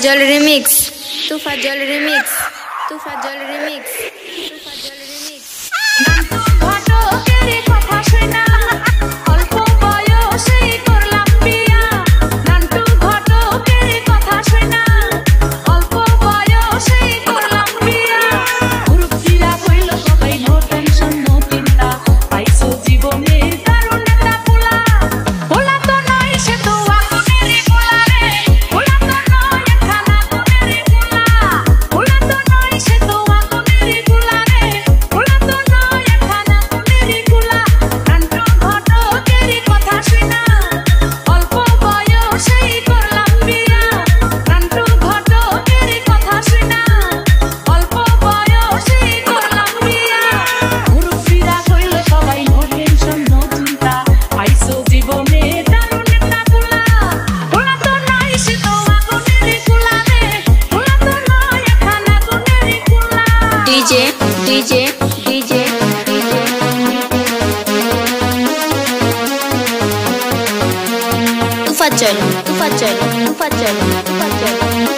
Tofazzal remix, Tofazzal remix, Tofazzal remix, Tofazzal remix. ঘটকের কথা শোনা অল্প বয়সেই করলাম বিয়া। নান্টু ঘটকের কথা শোনা অল্প বয়সেই করলাম বিয়া। মুরব্বিরা কইল সবাই নো টেনশন নো চিন্তা, পাইছো জীবনে দারুণ একটা পোলা। পোলা তো নয় সে তো আগুনেরই গোলা রে, পোলা তো নয় একখানা আগুনেরই গোলা। পোলা তো নয় সে তো আগুনেরই গোলা রে, পোলা তো নয় একখানা আগুনেরই গোলা। নান্টু ঘটকেরই কথা শোনা অল্প বয়সেই করলাম বিয়া। নান্টু ঘটকেরই কথা শোনা অল্প বয়সেই করলাম বিয়া। মুরব্বিরা কইল সবাই নো টেনশন নো চিন্তা, পাইছো জীবনে দারুণ একটা পোলা। পোলা তো নয় সে তো আগুনেরই গোলা রে, পোলা তো নয় একখানা আগুনেরই গোলা। DJ DJ DJ DJ Tofazzal Tofazzal Tofazzal Tofazzal.